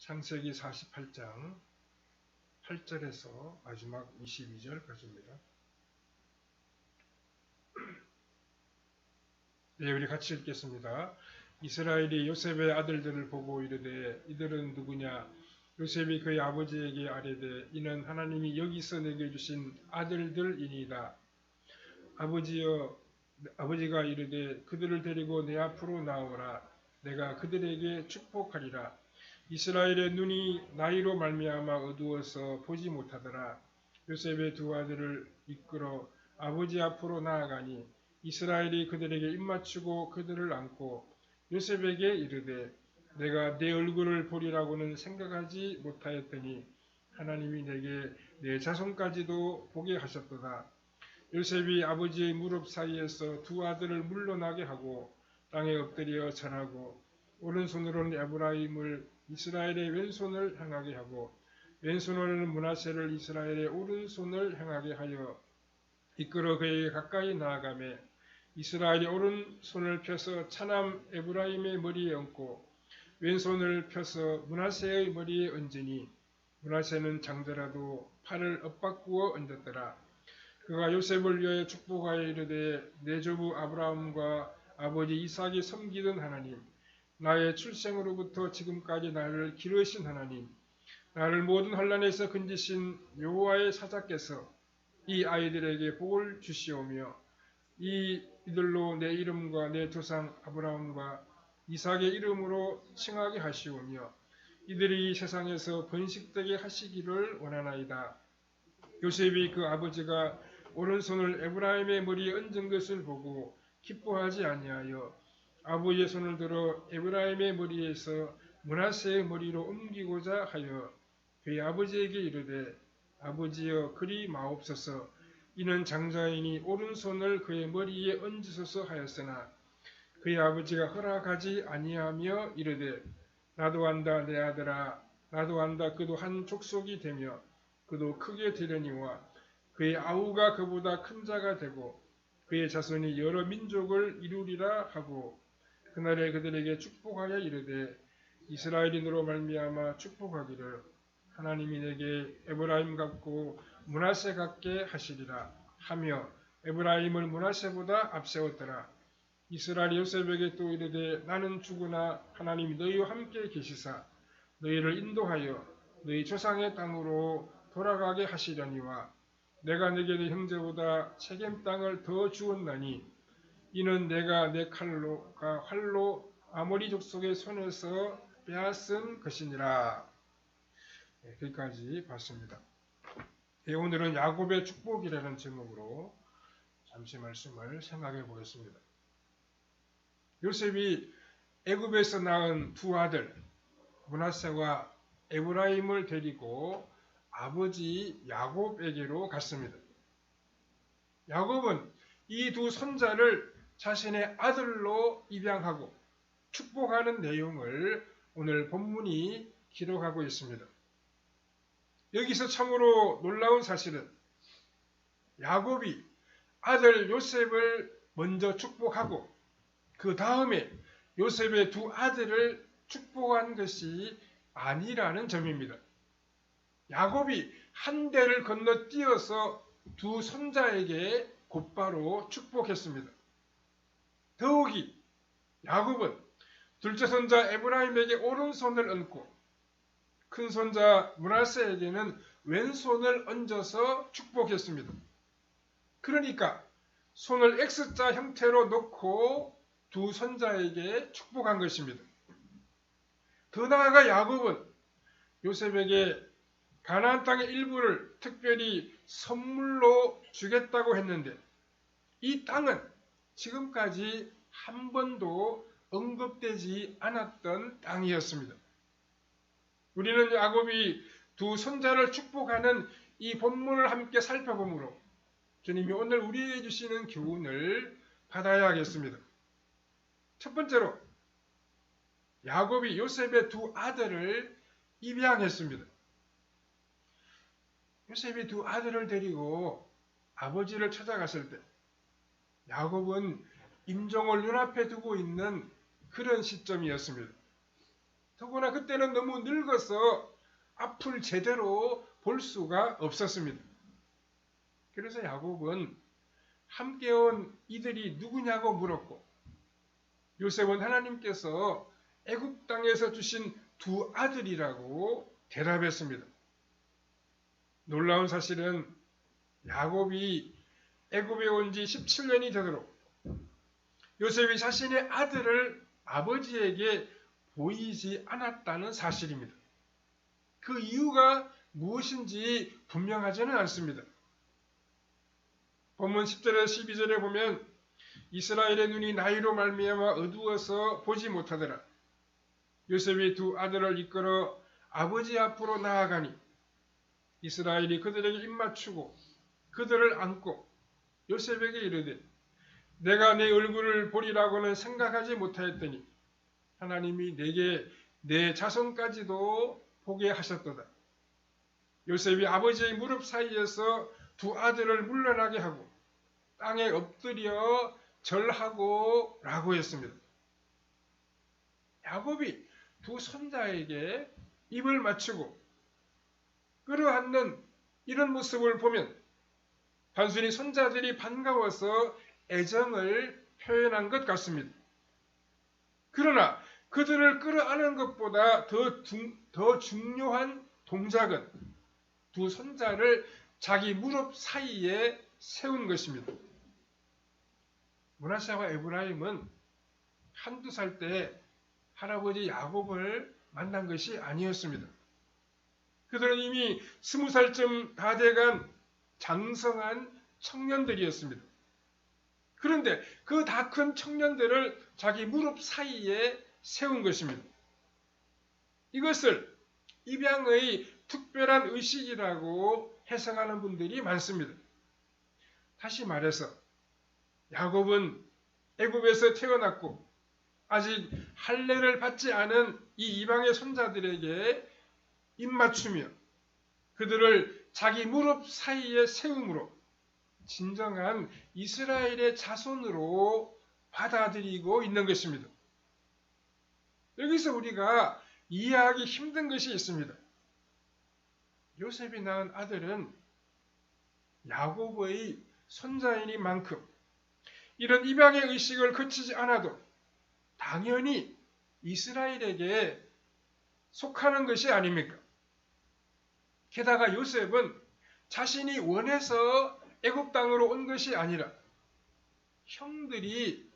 창세기 48장 8절에서 마지막 22절까지입니다. 네, 우리 같이 읽겠습니다. 이스라엘이 요셉의 아들들을 보고 이르되 이들은 누구냐? 요셉이 그의 아버지에게 아뢰되 이는 하나님이 여기서 내게 주신 아들들이니이다. 아버지가 이르되 그들을 데리고 내 앞으로 나오라. 내가 그들에게 축복하리라. 이스라엘의 눈이 나이로 말미암아 어두워서 보지 못하더라. 요셉의 두 아들을 이끌어 아버지 앞으로 나아가니 이스라엘이 그들에게 입맞추고 그들을 안고 요셉에게 이르되 내가 내 얼굴을 보리라고는 생각하지 못하였더니 하나님이 내게 내 자손까지도 보게 하셨도다. 요셉이 아버지의 무릎 사이에서 두 아들을 물러나게 하고 땅에 엎드려 절하고 오른손으로는 에브라임을 이스라엘의 왼손을 향하게 하고 왼손으로는 므낫세를 이스라엘의 오른손을 향하게 하여 이끌어 그에게 가까이 나아가매 이스라엘이 오른손을 펴서 차남 에브라임의 머리에 얹고 왼손을 펴서 므낫세의 머리에 얹으니 므낫세는 장자라도 팔을 엇바꾸어 얹었더라. 그가 요셉을 위하여 축복하여 이르되 내 조부 아브라함과 아버지 이삭이 섬기던 하나님, 나의 출생으로부터 지금까지 나를 기르신 하나님, 나를 모든 환난에서 건지신 여호와의 사자께서 이 아이들에게 복을 주시오며 이들로 내 이름과 내 조상 아브라함과 이삭의 이름으로 칭하게 하시오며 이들이 세상에서 번식되게 하시기를 원하나이다. 요셉이 그 아버지가 오른손을 에브라임의 머리에 얹은 것을 보고 기뻐하지 아니하여 아버지의 손을 들어 에브라임의 머리에서 므낫세의 머리로 옮기고자 하여 그의 아버지에게 이르되 아버지여 그리 마옵소서. 이는 장자이니 오른손을 그의 머리에 얹으소서 하였으나 그의 아버지가 허락하지 아니하며 이르되 나도 안다 내 아들아 나도 안다. 그도 한 족속이 되며 그도 크게 되려니와 그의 아우가 그보다 큰 자가 되고 그의 자손이 여러 민족을 이루리라 하고 그날에 그들에게 축복하여 이르되 이스라엘인으로 말미암아 축복하기를 하나님이 내게 에브라임 같고 므낫세 같게 하시리라 하며 에브라임을 므낫세보다 앞세웠더라. 이스라엘이 요셉에게 또 이르되 나는 죽으나 하나님이 너희와 함께 계시사 너희를 인도하여 너희 조상의 땅으로 돌아가게 하시려니와 내가 내게 내 형제보다 세겜 땅을 더 주었나니 이는 내가 내 활로 아모리 족속의 손에서 빼앗은 것이니라. 여기까지 봤습니다. 오늘은 야곱의 축복이라는 제목으로 잠시 말씀을 생각해 보겠습니다. 요셉이 애굽에서 낳은 두 아들 므낫세와 에브라임을 데리고 아버지 야곱에게로 갔습니다. 야곱은 이 두 손자를 자신의 아들로 입양하고 축복하는 내용을 오늘 본문이 기록하고 있습니다. 여기서 참으로 놀라운 사실은 야곱이 아들 요셉을 먼저 축복하고 그 다음에 요셉의 두 아들을 축복한 것이 아니라는 점입니다. 야곱이 한 대를 건너뛰어서 두 손자에게 곧바로 축복했습니다. 더욱이 야곱은 둘째 손자 에브라임에게 오른손을 얹고 큰 손자 므낫세에게는 왼손을 얹어서 축복했습니다. 그러니까 손을 X자 형태로 놓고 두 손자에게 축복한 것입니다. 더 나아가 야곱은 요셉에게 가나안 땅의 일부를 특별히 선물로 주겠다고 했는데 이 땅은 지금까지 한 번도 언급되지 않았던 땅이었습니다. 우리는 야곱이 두 손자를 축복하는 이 본문을 함께 살펴보므로 주님이 오늘 우리에게 주시는 교훈을 받아야 하겠습니다. 첫 번째로 야곱이 요셉의 두 아들을 입양했습니다. 요셉이 두 아들을 데리고 아버지를 찾아갔을 때 야곱은 임종을 눈앞에 두고 있는 그런 시점이었습니다. 더구나 그때는 너무 늙어서 앞을 제대로 볼 수가 없었습니다. 그래서 야곱은 함께 온 이들이 누구냐고 물었고, 요셉은 하나님께서 애굽 땅에서 주신 두 아들이라고 대답했습니다. 놀라운 사실은 야곱이 애굽에 온 지 17년이 되도록 요셉이 자신의 아들을 아버지에게 보이지 않았다는 사실입니다. 그 이유가 무엇인지 분명하지는 않습니다. 본문 10절에서 12절에 보면 이스라엘의 눈이 나이로 말미암아 어두워서 보지 못하더라. 요셉이 두 아들을 이끌어 아버지 앞으로 나아가니 이스라엘이 그들에게 입맞추고 그들을 안고 요셉에게 이르되 내가 내 얼굴을 보리라고는 생각하지 못하였더니 하나님이 내게 내 자손까지도 보게 하셨도다. 요셉이 아버지의 무릎 사이에서 두 아들을 물러나게 하고 땅에 엎드려 절하고 라고 했습니다. 야곱이 두 손자에게 입을 맞추고 끌어안는 이런 모습을 보면 단순히 손자들이 반가워서 애정을 표현한 것 같습니다. 그러나 그들을 끌어안는 것보다 더 중요한 동작은 두 손자를 자기 무릎 사이에 세운 것입니다. 므낫세와 에브라임은 한두 살 때 할아버지 야곱을 만난 것이 아니었습니다. 그들은 이미 20살쯤 다 돼간 장성한 청년들이었습니다. 그런데 그 다 큰 청년들을 자기 무릎 사이에 세운 것입니다. 이것을 입양의 특별한 의식이라고 해석하는 분들이 많습니다. 다시 말해서 야곱은 애굽에서 태어났고 아직 할례를 받지 않은 이 이방의 손자들에게 입맞추며 그들을 자기 무릎 사이에 세움으로 진정한 이스라엘의 자손으로 받아들이고 있는 것입니다. 여기서 우리가 이해하기 힘든 것이 있습니다. 요셉이 낳은 아들은 야곱의 손자이니만큼 이런 이방의 의식을 거치지 않아도 당연히 이스라엘에게 속하는 것이 아닙니까? 게다가 요셉은 자신이 원해서 애굽 땅으로 온 것이 아니라 형들이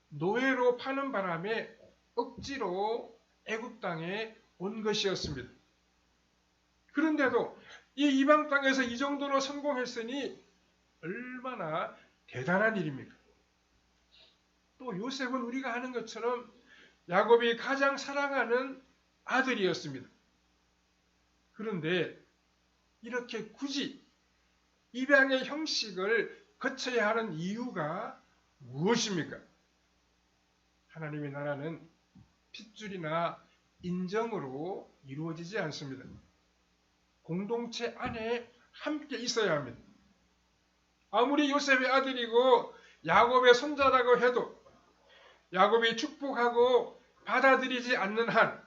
노예로 파는 바람에 억지로 애굽 땅에 온 것이었습니다. 그런데도 이 이방 땅에서 이 정도로 성공했으니 얼마나 대단한 일입니까? 또 요셉은 우리가 아는 것처럼 야곱이 가장 사랑하는 아들이었습니다. 그런데 이렇게 굳이 입양의 형식을 거쳐야 하는 이유가 무엇입니까? 하나님의 나라는 핏줄이나 인정으로 이루어지지 않습니다. 공동체 안에 함께 있어야 합니다. 아무리 요셉의 아들이고 야곱의 손자라고 해도 야곱이 축복하고 받아들이지 않는 한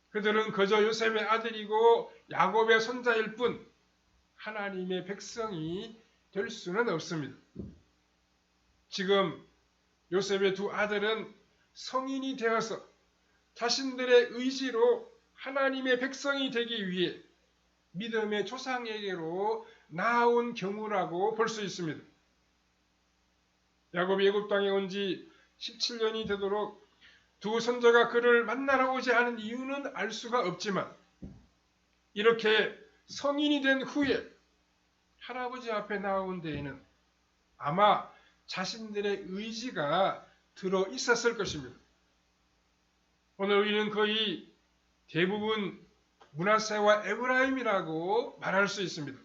그들은 그저 요셉의 아들이고 야곱의 손자일 뿐 하나님의 백성이 될 수는 없습니다. 지금 요셉의 두 아들은 성인이 되어서 자신들의 의지로 하나님의 백성이 되기 위해 믿음의 조상에게로 나아온 경우라고 볼 수 있습니다. 야곱이 애굽 땅에 온 지 17년이 되도록 두 손자가 그를 만나러 오지 않은 이유는 알 수가 없지만 이렇게 성인이 된 후에 할아버지 앞에 나온 데에는 아마 자신들의 의지가 들어 있었을 것입니다. 오늘 우리는 거의 대부분 므낫세와 에브라임이라고 말할 수 있습니다.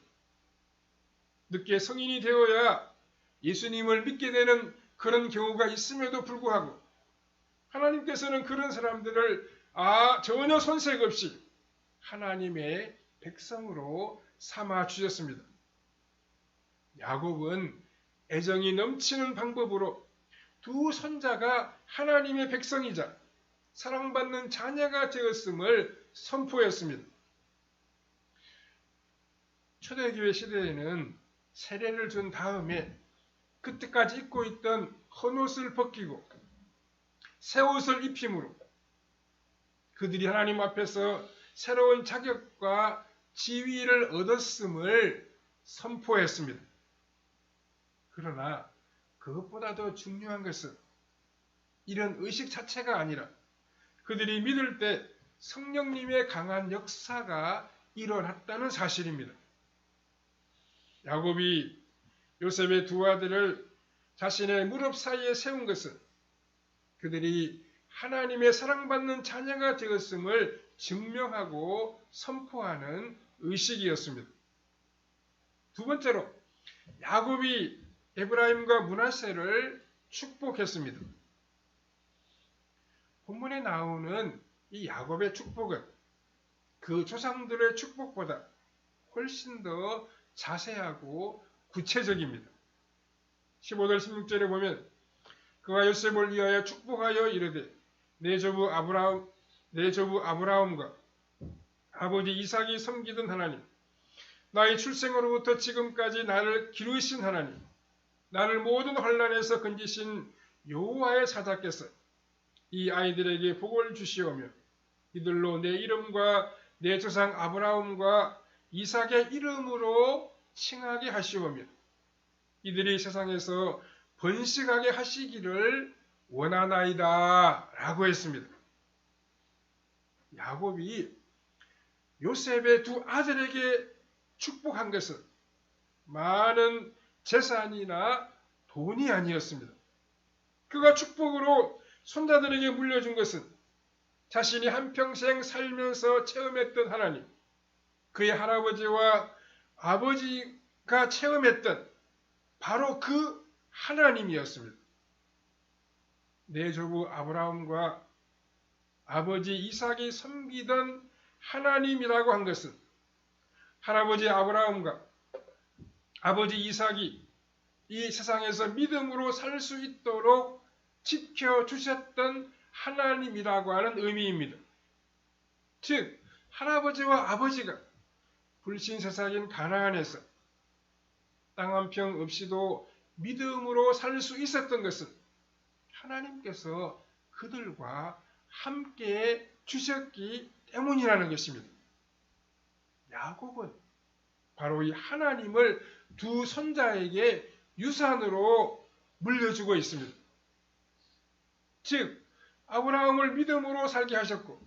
늦게 성인이 되어야 예수님을 믿게 되는 그런 경우가 있음에도 불구하고 하나님께서는 그런 사람들을 전혀 손색 없이 하나님의 백성으로 삼아 주셨습니다. 야곱은 애정이 넘치는 방법으로 두 손자가 하나님의 백성이자 사랑받는 자녀가 되었음을 선포했습니다. 초대교회 시대에는 세례를 준 다음에 그때까지 입고 있던 헌옷을 벗기고 새 옷을 입힘으로 그들이 하나님 앞에서 새로운 자격과 지위를 얻었음을 선포했습니다. 그러나 그것보다 더 중요한 것은 이런 의식 자체가 아니라 그들이 믿을 때 성령님의 강한 역사가 일어났다는 사실입니다. 야곱이 요셉의 두 아들을 자신의 무릎 사이에 세운 것은 그들이 하나님의 사랑받는 자녀가 되었음을 증명하고 선포하는 의식이었습니다. 두 번째로 야곱이 에브라임과 므낫세를 축복했습니다. 본문에 나오는 이 야곱의 축복은 그 조상들의 축복보다 훨씬 더 자세하고 구체적입니다. 15절 16절에 보면 그가 요셉을 위하여 축복하여 이르되 내 조부 아브라함과 아버지 이삭이 섬기던 하나님, 나의 출생으로부터 지금까지 나를 기르신 하나님, 나를 모든 환난에서 건지신 여호와의 사자께서 이 아이들에게 복을 주시오며 이들로 내 이름과 내 조상 아브라함과 이삭의 이름으로 칭하게 하시오며 이들이 세상에서 번식하게 하시기를 원하나이다 라고 했습니다. 야곱이 요셉의 두 아들에게 축복한 것은 많은 재산이나 돈이 아니었습니다. 그가 축복으로 손자들에게 물려준 것은 자신이 한평생 살면서 체험했던 하나님, 그의 할아버지와 아버지가 체험했던 바로 그 하나님이었습니다. 내 조부 아브라함과 아버지 이삭이 섬기던 하나님이라고 한 것은 할아버지 아브라함과 아버지 이삭이 이 세상에서 믿음으로 살 수 있도록 지켜주셨던 하나님이라고 하는 의미입니다. 즉 할아버지와 아버지가 불신세상인 가나안에서 땅 한 평 없이도 믿음으로 살 수 있었던 것은 하나님께서 그들과 함께 주셨기 때문이라는 것입니다. 야곱은 바로 이 하나님을 두 손자에게 유산으로 물려주고 있습니다. 즉 아브라함을 믿음으로 살게 하셨고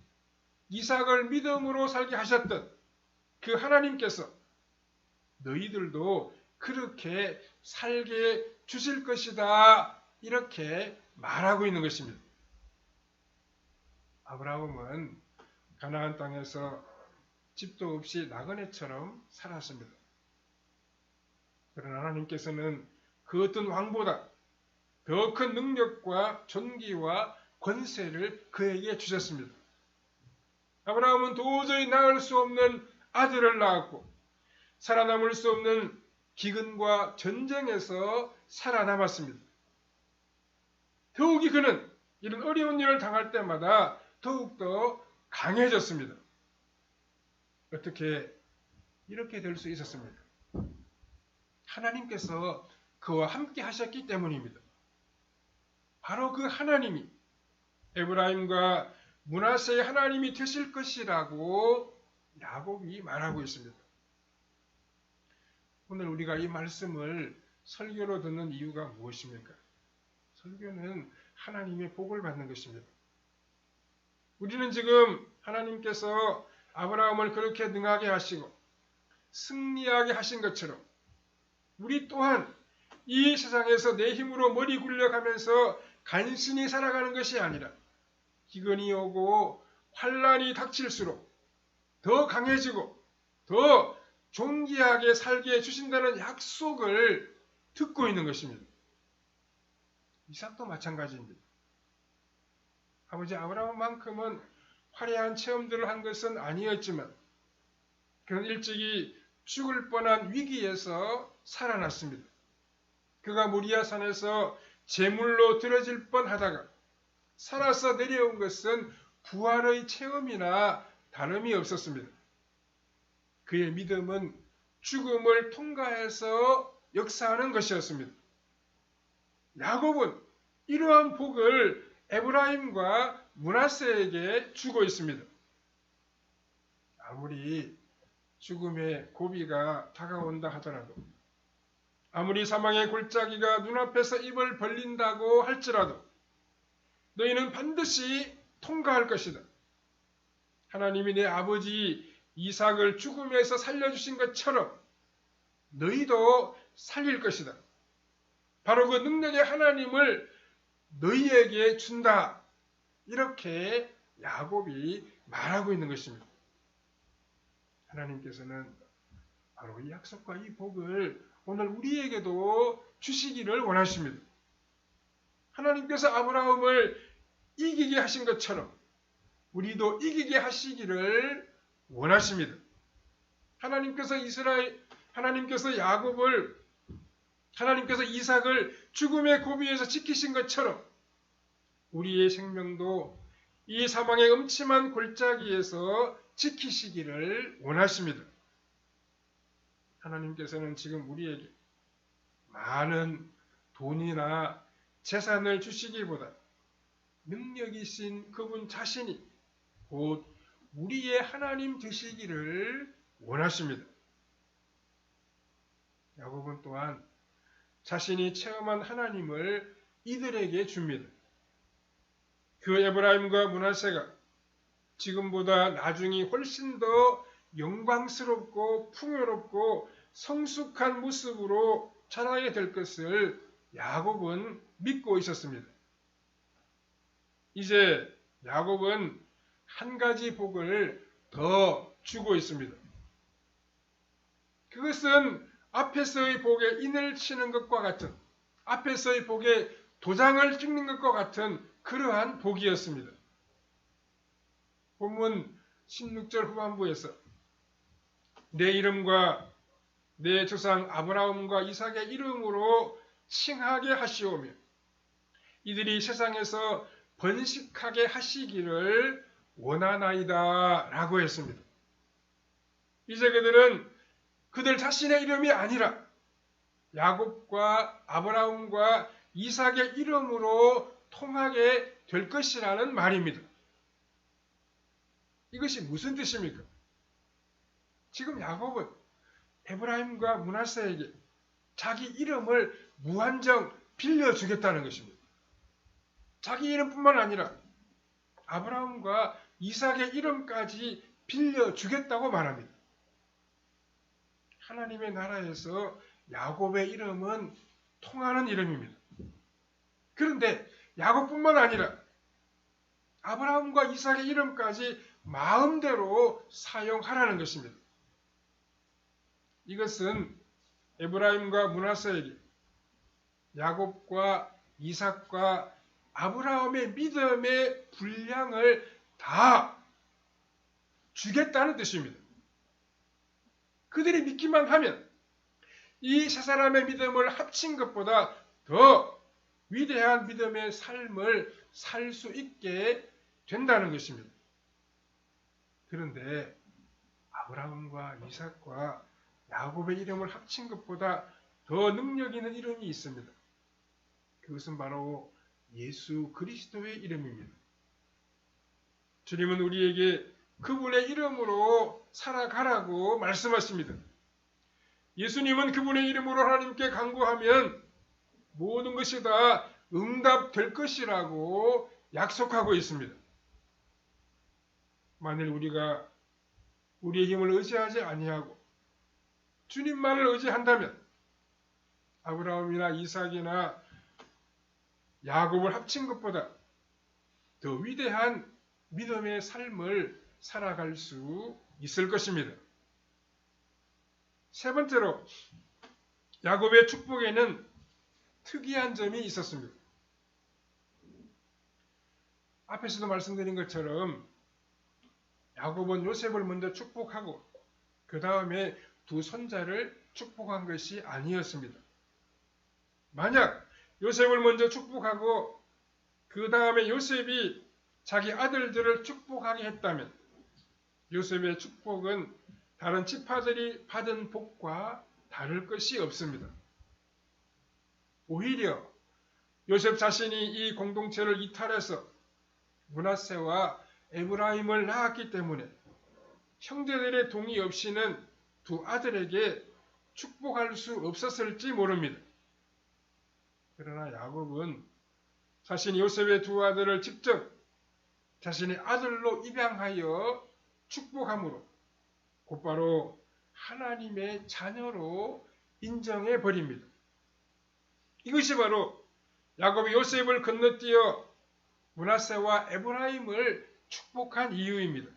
이삭을 믿음으로 살게 하셨던 그 하나님께서 너희들도 그렇게 살게 주실 것이다 이렇게 말하고 있는 것입니다. 아브라함은 가나안 땅에서 집도 없이 나그네처럼 살았습니다. 그러나 하나님께서는 그 어떤 왕보다 더 큰 능력과 존귀와 권세를 그에게 주셨습니다. 아브라함은 도저히 낳을 수 없는 아들을 낳았고 살아남을 수 없는 기근과 전쟁에서 살아남았습니다. 더욱이 그는 이런 어려운 일을 당할 때마다 더욱더 강해졌습니다. 어떻게 이렇게 될 수 있었습니까? 하나님께서 그와 함께 하셨기 때문입니다. 바로 그 하나님이 에브라임과 므낫세의 하나님이 되실 것이라고 야곱이 말하고 있습니다. 오늘 우리가 이 말씀을 설교로 듣는 이유가 무엇입니까? 설교는 하나님의 복을 받는 것입니다. 우리는 지금 하나님께서 아브라함을 그렇게 능하게 하시고 승리하게 하신 것처럼 우리 또한 이 세상에서 내 힘으로 머리 굴려가면서 간신히 살아가는 것이 아니라 기근이 오고 환난이 닥칠수록 더 강해지고 더 존귀하게 살게 해주신다는 약속을 듣고 있는 것입니다. 이삭도 마찬가지입니다. 아버지 아브라함만큼은 화려한 체험들을 한 것은 아니었지만 그는 일찍이 죽을 뻔한 위기에서 살아났습니다. 그가 모리아산에서 제물로 드려질 뻔하다가 살아서 내려온 것은 부활의 체험이나 다름이 없었습니다. 그의 믿음은 죽음을 통과해서 역사하는 것이었습니다. 야곱은 이러한 복을 에브라임과 므낫세에게 주고 있습니다. 아무리 죽음의 고비가 다가온다 하더라도, 아무리 사망의 골짜기가 눈앞에서 입을 벌린다고 할지라도 너희는 반드시 통과할 것이다. 하나님이 내 아버지 이삭을 죽음에서 살려주신 것처럼 너희도 살릴 것이다. 바로 그 능력의 하나님을 너희에게 준다. 이렇게 야곱이 말하고 있는 것입니다. 하나님께서는 바로 이 약속과 이 복을 오늘 우리에게도 주시기를 원하십니다. 하나님께서 아브라함을 이기게 하신 것처럼 우리도 이기게 하시기를 원하십니다. 하나님께서 이삭을 죽음의 고비에서 지키신 것처럼 우리의 생명도 이 사망의 음침한 골짜기에서 지키시기를 원하십니다. 하나님께서는 지금 우리에게 많은 돈이나 재산을 주시기보다 능력이신 그분 자신이 곧 우리의 하나님 되시기를 원하십니다. 야곱은 또한 자신이 체험한 하나님을 이들에게 줍니다. 그 에브라임과 므낫세가 지금보다 나중이 훨씬 더 영광스럽고 풍요롭고 성숙한 모습으로 자라게 될 것을 야곱은 믿고 있었습니다. 이제 야곱은 한 가지 복을 더 주고 있습니다. 그것은 앞에서의 복에 인을 치는 것과 같은, 앞에서의 복에 도장을 찍는 것과 같은 그러한 복이었습니다. 본문 16절 후반부에서 내 이름과 내 조상 아브라함과 이삭의 이름으로 칭하게 하시오며 이들이 세상에서 번식하게 하시기를 원하나이다 라고 했습니다. 이제 그들은 그들 자신의 이름이 아니라 야곱과 아브라함과 이삭의 이름으로 통하게 될 것이라는 말입니다. 이것이 무슨 뜻입니까? 지금 야곱은 에브라임과 므낫세에게 자기 이름을 무한정 빌려주겠다는 것입니다. 자기 이름뿐만 아니라 아브라함과 이삭의 이름까지 빌려주겠다고 말합니다. 하나님의 나라에서 야곱의 이름은 통하는 이름입니다. 그런데 야곱뿐만 아니라 아브라함과 이삭의 이름까지 마음대로 사용하라는 것입니다. 이것은 에브라임과 므낫세에게 야곱과 이삭과 아브라함의 믿음의 분량을 다 주겠다는 뜻입니다. 그들이 믿기만 하면 이 세 사람의 믿음을 합친 것보다 더 위대한 믿음의 삶을 살 수 있게 된다는 것입니다. 그런데 아브라함과 이삭과 야곱의 이름을 합친 것보다 더 능력 있는 이름이 있습니다. 그것은 바로 예수 그리스도의 이름입니다. 주님은 우리에게 그분의 이름으로 살아가라고 말씀하십니다. 예수님은 그분의 이름으로 하나님께 간구하면 모든 것이 다 응답될 것이라고 약속하고 있습니다. 만일 우리가 우리의 힘을 의지하지 아니하고 주님만을 의지한다면 아브라함이나 이삭이나 야곱을 합친 것보다 더 위대한 믿음의 삶을 살아갈 수 있을 것입니다. 세 번째로 야곱의 축복에는 특이한 점이 있었습니다. 앞에서도 말씀드린 것처럼 야곱은 요셉을 먼저 축복하고 그 다음에 두 손자를 축복한 것이 아니었습니다. 만약 요셉을 먼저 축복하고 그 다음에 요셉이 자기 아들들을 축복하게 했다면 요셉의 축복은 다른 지파들이 받은 복과 다를 것이 없습니다. 오히려 요셉 자신이 이 공동체를 이탈해서 므낫세와 에브라임을 낳았기 때문에 형제들의 동의 없이는 두 아들에게 축복할 수 없었을지 모릅니다. 그러나 야곱은 자신이 요셉의 두 아들을 직접 자신의 아들로 입양하여 축복함으로 곧바로 하나님의 자녀로 인정해 버립니다. 이것이 바로 야곱이 요셉을 건너뛰어 므낫세와 에브라임을 축복한 이유입니다.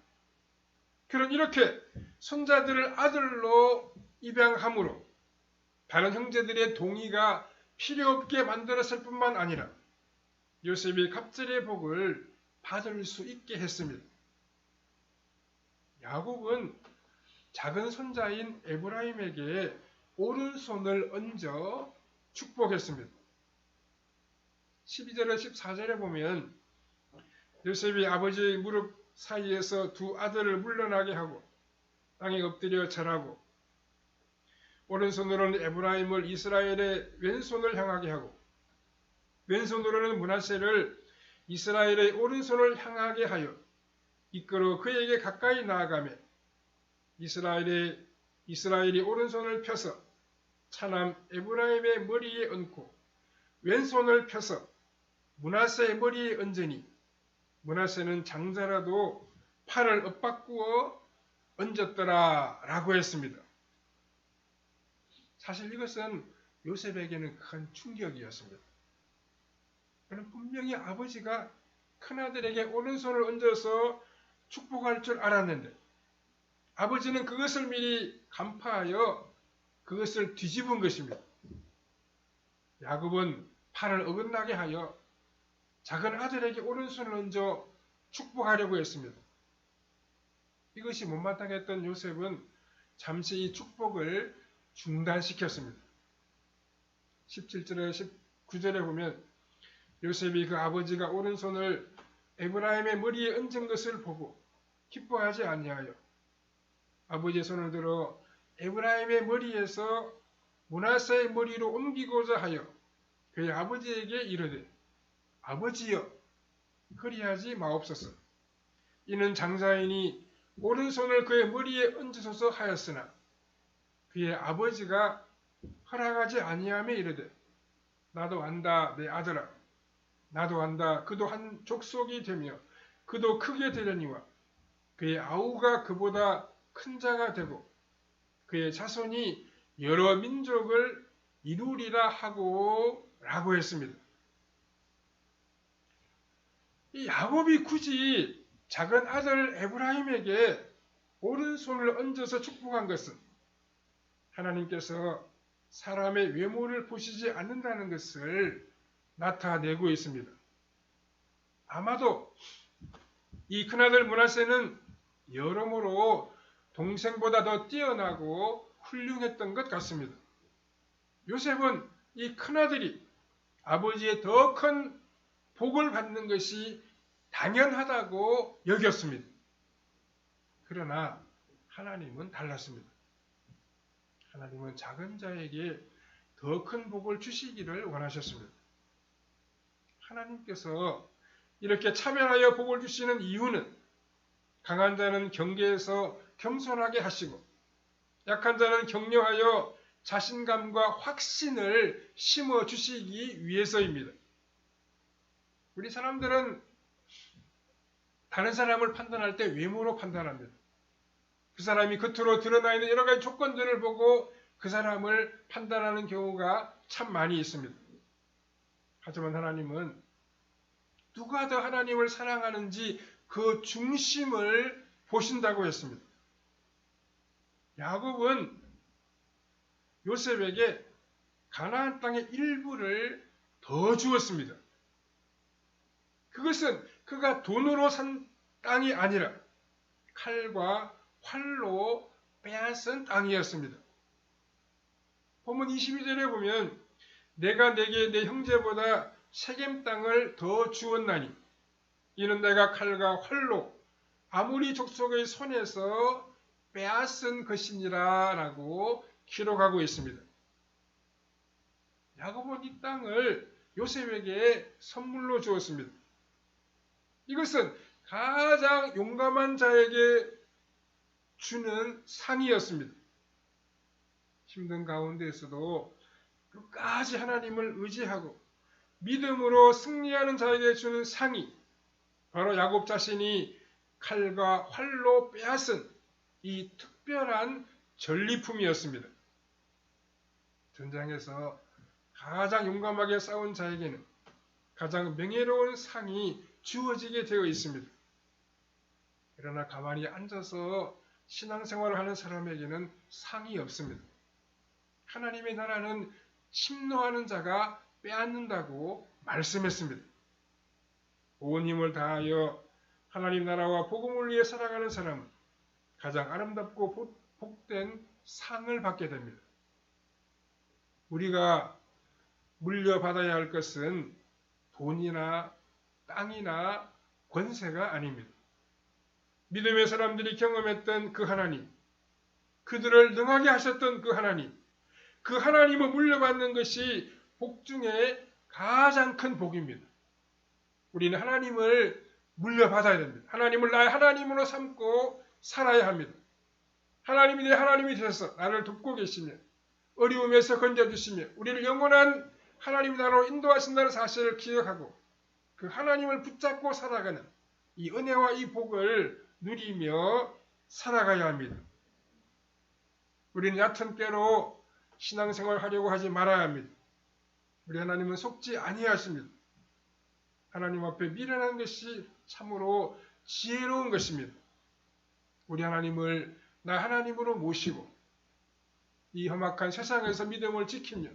그럼 이렇게 손자들을 아들로 입양함으로 다른 형제들의 동의가 필요 없게 만들었을 뿐만 아니라 요셉이 갑절의 복을 받을 수 있게 했습니다. 야곱은 작은 손자인 에브라임에게 오른손을 얹어 축복했습니다. 12절에 14절에 보면 요셉이 아버지의 무릎 사이에서 두 아들을 물러나게 하고 땅에 엎드려 절하고 오른손으로는 에브라임을 이스라엘의 왼손을 향하게 하고 왼손으로는 므낫세를 이스라엘의 오른손을 향하게 하여 이끌어 그에게 가까이 나아가며 이스라엘이 오른손을 펴서 차남 에브라임의 머리에 얹고 왼손을 펴서 므낫세의 머리에 얹으니 므낫세는 장자라도 팔을 엇바꾸어 얹었더라 라고 했습니다. 사실 이것은 요셉에게는 큰 충격이었습니다. 그는 분명히 아버지가 큰아들에게 오른손을 얹어서 축복할 줄 알았는데 아버지는 그것을 미리 간파하여 그것을 뒤집은 것입니다. 야곱은 팔을 어긋나게 하여 작은 아들에게 오른손을 얹어 축복하려고 했습니다. 이것이 못마땅했던 요셉은 잠시 이 축복을 중단시켰습니다. 17절에 19절에 보면 요셉이 그 아버지가 오른손을 에브라임의 머리에 얹은 것을 보고 기뻐하지 아니하여 아버지의 손을 들어 에브라임의 머리에서 므낫세의 머리로 옮기고자 하여 그의 아버지에게 이르되 아버지여 그리하지 마옵소서. 이는 장자이니 오른손을 그의 머리에 얹으소서 하였으나 그의 아버지가 허락하지 아니하며 이르되 나도 안다 내 아들아 나도 안다 그도 한 족속이 되며 그도 크게 되려니와 그의 아우가 그보다 큰 자가 되고 그의 자손이 여러 민족을 이루리라 하고 라고 했습니다. 이 야곱이 굳이 작은 아들 에브라임에게 오른손을 얹어서 축복한 것은 하나님께서 사람의 외모를 보시지 않는다는 것을 나타내고 있습니다. 아마도 이 큰아들 므낫세는 여러모로 동생보다 더 뛰어나고 훌륭했던 것 같습니다. 요셉은 이 큰아들이 아버지의 더 큰 복을 받는 것이 당연하다고 여겼습니다. 그러나 하나님은 달랐습니다. 하나님은 작은 자에게 더 큰 복을 주시기를 원하셨습니다. 하나님께서 이렇게 차별하여 복을 주시는 이유는 강한 자는 경계에서 겸손하게 하시고 약한 자는 격려하여 자신감과 확신을 심어주시기 위해서입니다. 우리 사람들은 다른 사람을 판단할 때 외모로 판단합니다. 그 사람이 겉으로 드러나 있는 여러 가지 조건들을 보고 그 사람을 판단하는 경우가 참 많이 있습니다. 하지만 하나님은 누가 더 하나님을 사랑하는지 그 중심을 보신다고 했습니다. 야곱은 요셉에게 가나안 땅의 일부를 더 주었습니다. 그것은 그가 돈으로 산 땅이 아니라 칼과 활로 빼앗은 땅이었습니다. 본문 22절에 보면 내가 내게 내 형제보다 세겜 땅을 더 주었나니 이는 내가 칼과 활로 아무리 족속의 손에서 빼앗은 것이니라 라고 기록하고 있습니다. 야곱은 이 땅을 요셉에게 선물로 주었습니다. 이것은 가장 용감한 자에게 주는 상이었습니다. 힘든 가운데에서도 끝까지 하나님을 의지하고 믿음으로 승리하는 자에게 주는 상이 바로 야곱 자신이 칼과 활로 빼앗은 이 특별한 전리품이었습니다. 전장에서 가장 용감하게 싸운 자에게는 가장 명예로운 상이 주어지게 되어 있습니다. 그러나 가만히 앉아서 신앙생활을 하는 사람에게는 상이 없습니다. 하나님의 나라는 침노하는 자가 빼앗는다고 말씀했습니다. 온 힘을 다하여 하나님 나라와 복음을 위해 살아가는 사람은 가장 아름답고 복된 상을 받게 됩니다. 우리가 물려받아야 할 것은 돈이나 땅이나 권세가 아닙니다. 믿음의 사람들이 경험했던 그 하나님, 그들을 능하게 하셨던 그 하나님을 물려받는 것이 복 중에 가장 큰 복입니다. 우리는 하나님을 물려받아야 됩니다. 하나님을 나의 하나님으로 삼고 살아야 합니다. 하나님이 내 하나님이 되셔서 나를 돕고 계시며 어려움에서 건져주시며 우리를 영원한 하나님 나라로 인도하신다는 사실을 기억하고 그 하나님을 붙잡고 살아가는 이 은혜와 이 복을 누리며 살아가야 합니다. 우리는 얕은 꾀로 신앙생활 하려고 하지 말아야 합니다. 우리 하나님은 속지 아니하십니다. 하나님 앞에 미련한 것이 참으로 지혜로운 것입니다. 우리 하나님을 나 하나님으로 모시고 이 험악한 세상에서 믿음을 지키며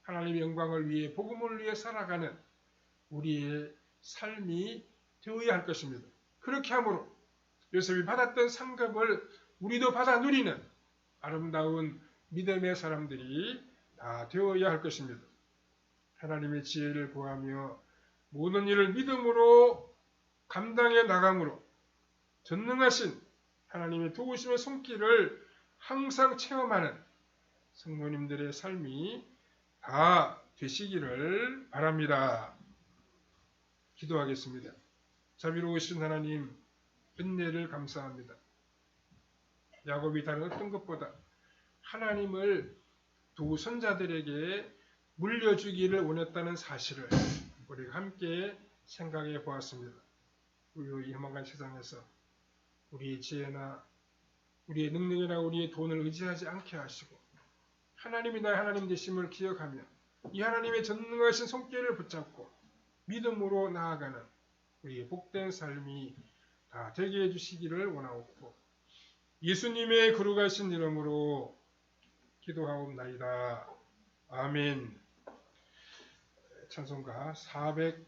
하나님의 영광을 위해 복음을 위해 살아가는 우리의 삶이 되어야 할 것입니다. 그렇게 함으로 요셉이 받았던 상급을 우리도 받아 누리는 아름다운 믿음의 사람들이 다 되어야 할 것입니다. 하나님의 지혜를 구하며 모든 일을 믿음으로 감당해 나감으로 전능하신 하나님의 도우심의 손길을 항상 체험하는 성도님들의 삶이 다 되시기를 바랍니다. 기도하겠습니다. 자비로우신 하나님, 은혜를 감사합니다. 야곱이 다른 어떤 것보다 하나님을 두 손자들에게 물려주기를 원했다는 사실을 우리가 함께 생각해 보았습니다. 우리 이 험악한 세상에서 우리의 지혜나 우리의 능력이나 우리의 돈을 의지하지 않게 하시고 하나님이 나의 하나님 되심을 기억하며 이 하나님의 전능하신 손길을 붙잡고 믿음으로 나아가는 우리의 복된 삶이 다 되게 해주시기를 원하옵고 예수님의 거룩하신 이름으로 기도하옵나이다. 아멘. 찬송가 420